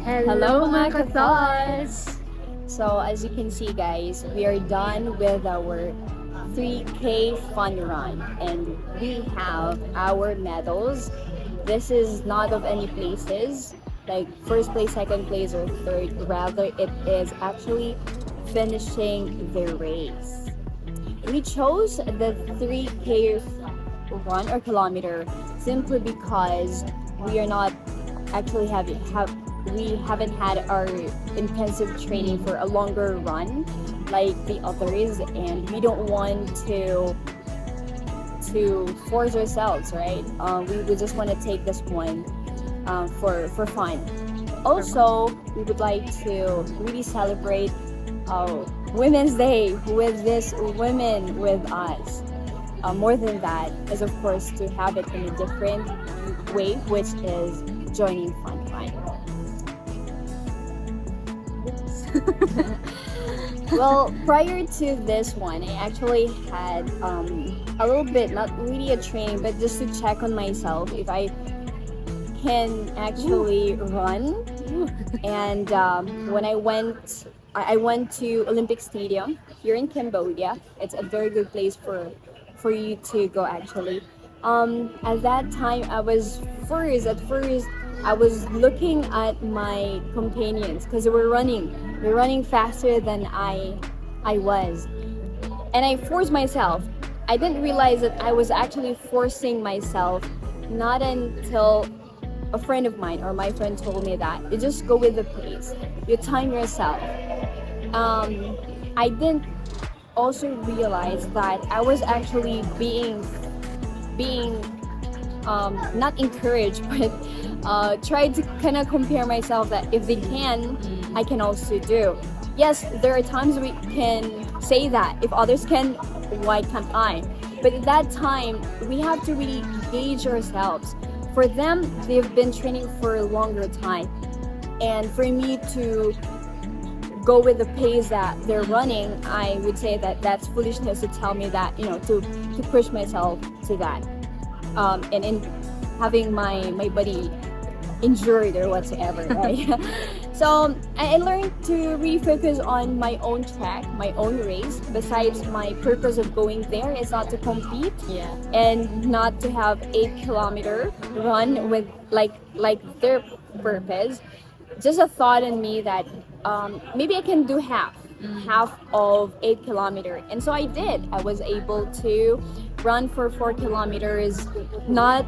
Hello mga ka-thoughts! So as you can see guys, we are done with our 3K fun run and we have our medals. This is not of any places, like first place, second place, or third. Rather, it is actually finishing the race. We chose the 3K run or kilometer simply because we are not actually we haven't had our intensive training for a longer run like the others, and we don't want to force ourselves, right? We just want to take this one for fun. Also, we would like to really celebrate Women's Day with this women with us. More than that is, of course, to have it in a different way, which is joining Fun Run. Well, prior to this one, I actually had a little bit, not really a training, but just to check on myself if I can actually run. And when I went to Olympic Stadium here in Cambodia. It's a very good place for you to go actually. At that time, at first, I was looking at my companions because they were running. They're running faster than I was. And I forced myself. I didn't realize that I was actually forcing myself not until a friend of mine or my friend told me that you just go with the pace. You time yourself. I didn't also realize that I was actually being not encouraged, but tried to kind of compare myself that if they can, I can also do. Yes, there are times we can say that if others can, why can't I? But at that time, we have to really gauge ourselves. For them, they've been training for a longer time, and for me to go with the pace that they're running, I would say that that's foolishness to tell me that, to push myself to that. And in having my body injured or whatsoever, right? So I learned to really focus on my own track, my own race. Besides, my purpose of going there is not to compete, and not to have 8 kilometer run with like their purpose. Just a thought in me that maybe I can do half of 8 kilometer, and so I did. I was able to run for 4 kilometers, not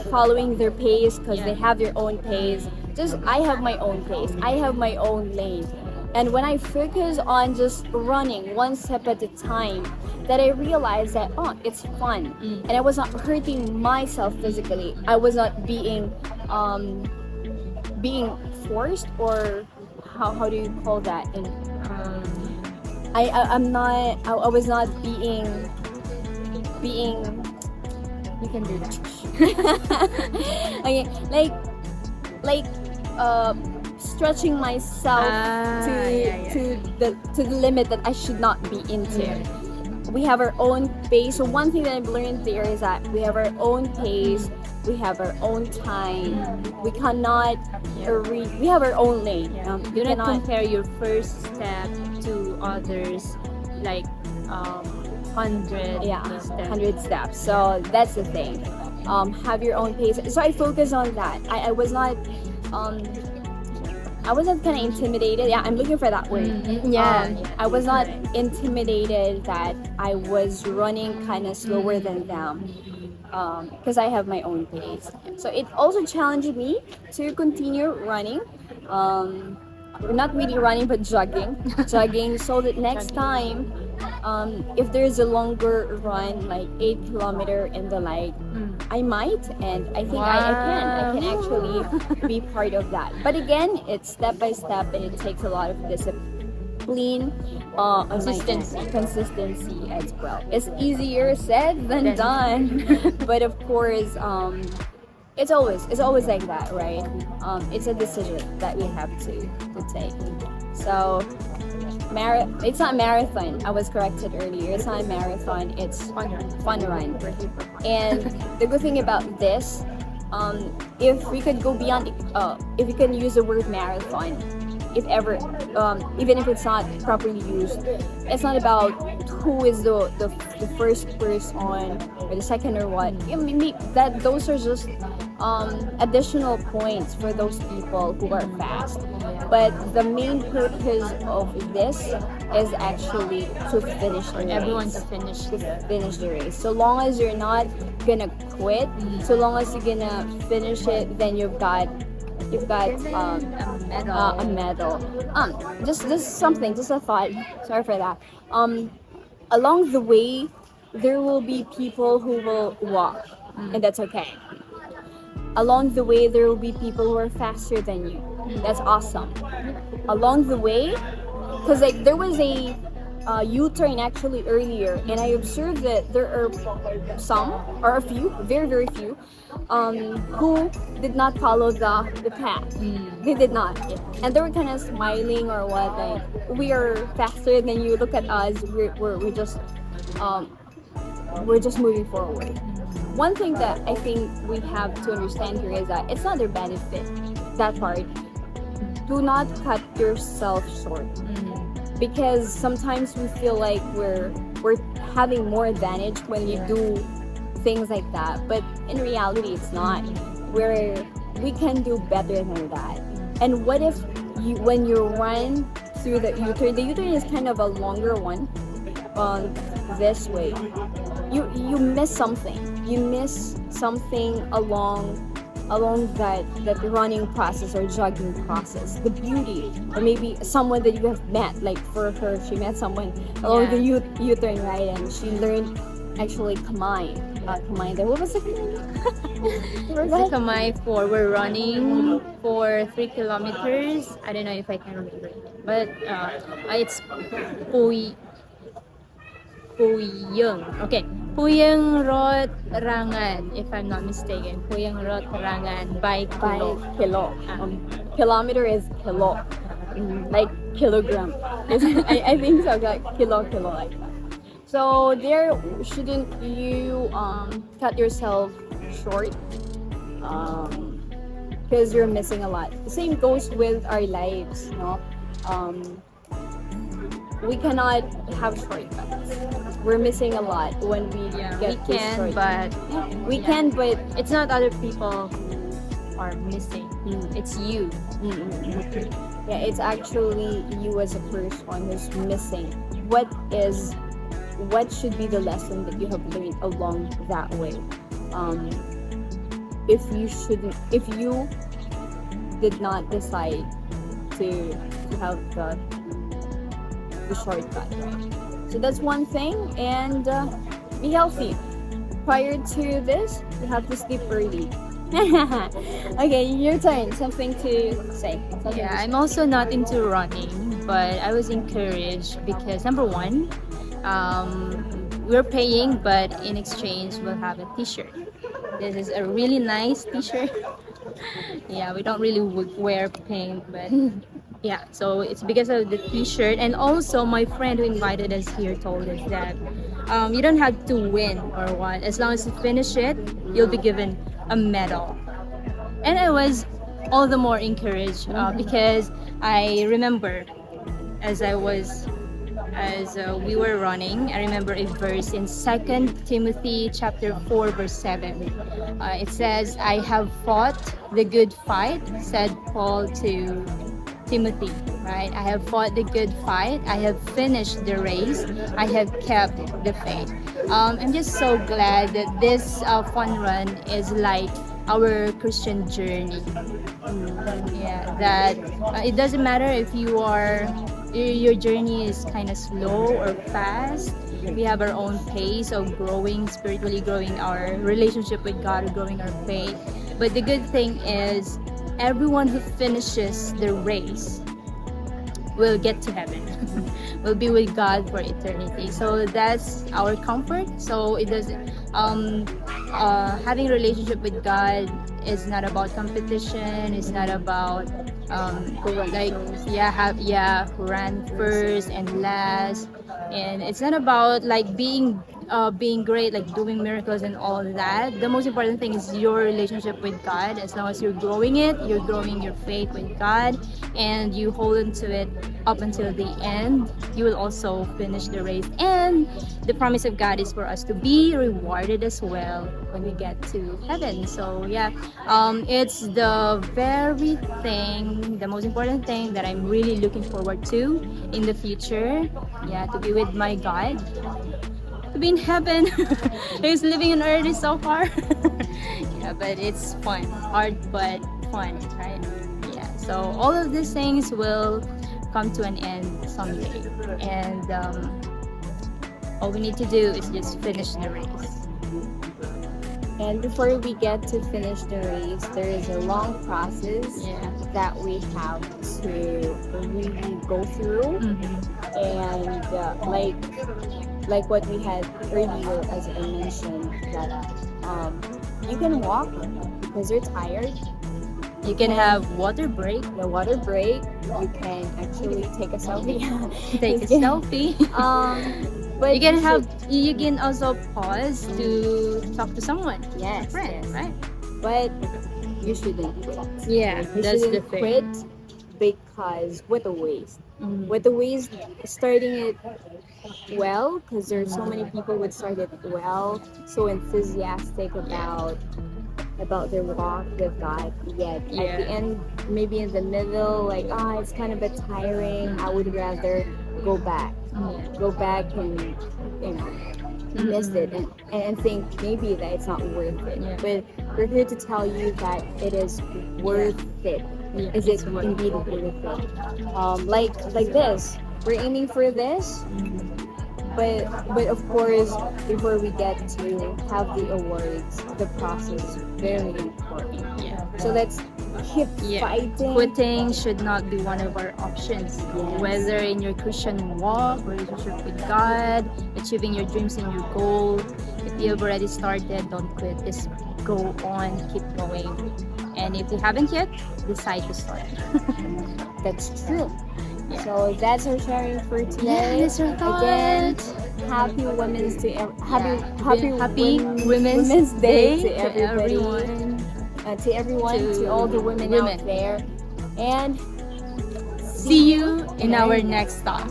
following their pace because they have their own pace. Just I have my own pace. I have my own lane. And when I focus on just running one step at a time, that I realized that it's fun, and I was not hurting myself physically. I was not being forced, or how do you call that? And I was not being You can do that. okay, like stretching myself to the limit that I should not be into. We have our own pace. So one thing that I've learned there is that we have our own pace. We have our own time. We cannot. We have our own lane. Do not compare your first step to others, like 100 steps. 100 steps. So that's the thing. Have your own pace. So I focus on that. I was not. I wasn't kind of intimidated. Yeah, I'm looking for that word. I was not intimidated that I was running kind of slower than them, because I have my own pace. So it also challenged me to continue running. Not really running, but jogging. Jogging, so that next time, if there's a longer run, like 8 kilometer in the like, I might, and I think I can actually be part of that. But again, it's step by step, and it takes a lot of discipline, consistency as well. It's easier said than done, but of course, it's always like that, right? It's a decision that we have to take. So it's not marathon. I was corrected earlier. It's not a marathon. It's fun run. And the good thing about this, if we could go beyond, if we can use the word marathon, if ever, even if it's not properly used, it's not about who is the first person or the second or what. I mean, that those are just additional points for those people who are fast. But the main purpose of this is actually to finish the race. Everyone to finish. To finish the race. So long as you're not gonna quit, so long as you're gonna finish it, then you've got a medal. Just something, just a thought. Sorry for that. Along the way, there will be people who will walk, and that's okay. Along the way, there will be people who are faster than you. That's awesome. Along the way, because like there was a U-turn actually earlier, and I observed that there are some or a few, very very few, who did not follow the path. They did not, and they were kind of smiling or what, like we are faster than you. Look at us. We're just moving forward. One thing that I think we have to understand here is that it's not their benefit. That part. Do not cut yourself short. Because sometimes we feel like we're having more advantage when we do things like that, but in reality it's not. We can do better than that. And what if when you run through the U-turn is kind of a longer one, this way, you miss something. You miss something along that running process or jogging process, the beauty, or maybe someone that you have met. Like for her, she met someone along the U-turn, right? And she learned actually Kamai. What was it? Kamai for we're running for 3 kilometers. I don't know if I can remember, but it's Puyeng. Okay. Puyeng Rot Rangan, if I'm not mistaken. Puyeng Rot Rangan by kilo. Kilometer is kilo. Like kilogram. I think so, like kilo like that. So there shouldn't you cut yourself short because you're missing a lot. The same goes with our lives, no? We cannot have shortcuts. We're missing a lot when we get we can, but we can, but it's not other people who are missing. It's you. Yeah, it's actually you as a person who's missing. What should be the lesson that you have learned along that way? If you did not decide to have the shortcut, right? So that's one thing, and be healthy. Prior to this, you have to sleep early. Okay, your turn. Something to say. I'm also not into running, but I was encouraged because number one, we're paying, but in exchange we'll have a t-shirt. This is a really nice t-shirt. We don't really wear pink, but yeah, so it's because of the t-shirt. And also my friend who invited us here told us that you don't have to win or what. As long as you finish it, you'll be given a medal. And I was all the more encouraged because I remember as we were running, I remember a verse in 2 Timothy chapter 4 verse 7. It says, I have fought the good fight, said Paul to Timothy, right? I have fought the good fight. I have finished the race. I have kept the faith. I'm just so glad that this fun run is like our Christian journey. That it doesn't matter if your journey is kind of slow or fast. We have our own pace of growing, spiritually growing our relationship with God, growing our faith. But the good thing is, everyone who finishes the race will get to heaven. Will be with God for eternity. So that's our comfort. So it doesn't having a relationship with God is not about competition. It's not about run first and last, and it's not about like being being great, like doing miracles and all that. The most important thing is your relationship with God. As long as you're growing it, you're growing your faith with God, and you hold into it up until the end, you will also finish the race. And the promise of God is for us to be rewarded as well when we get to heaven. So yeah, it's the very thing, the most important thing that I'm really looking forward to in the future. Yeah, to be with my God, to be in heaven. He's living on earth is so hard. Yeah, but it's fun. Hard but fun, right? Yeah. So all of these things will come to an end someday, and all we need to do is just finish the race. And before we get to finish the race, there is a long process Yeah. that we have to really go through. And like what we had earlier, as I mentioned, that you can walk because you're tired. You can have water break, The water break, you can actually take a selfie. take a Just kidding. selfie. But You can have. You can also pause to talk to someone, yes, friends, yes. right? But you shouldn't quit. Yeah, You that's the shouldn't thing. quit because what a waste. Mm. What a waste starting it well, because there's so many people would start it well, so enthusiastic about their walk with God. Yet at Yeah. the end, maybe in the middle, like it's kind of a bit tiring. I would rather go back, and miss it and think maybe that it's not worth it. Yeah. But we're here to tell you that it is worth it. Yeah, Is it it's worth indeed worth it? Like this, we're aiming for this, but of course, before we get to have the awards, the process is very important. Yeah. So let's keep fighting. Quitting should not be one of our options. Yes. Whether in your Christian walk, relationship with God, achieving your dreams and your goal, if you have already started, don't quit. Just go on, keep going. And if you haven't yet, decide to start. That's true. Yeah. So that's our sharing for Yeah, today. that's our Again, thought. happy Women's Day. Happy Women's Women's Day Day to everybody. to To To all the women women. out there. And See you in our next talk.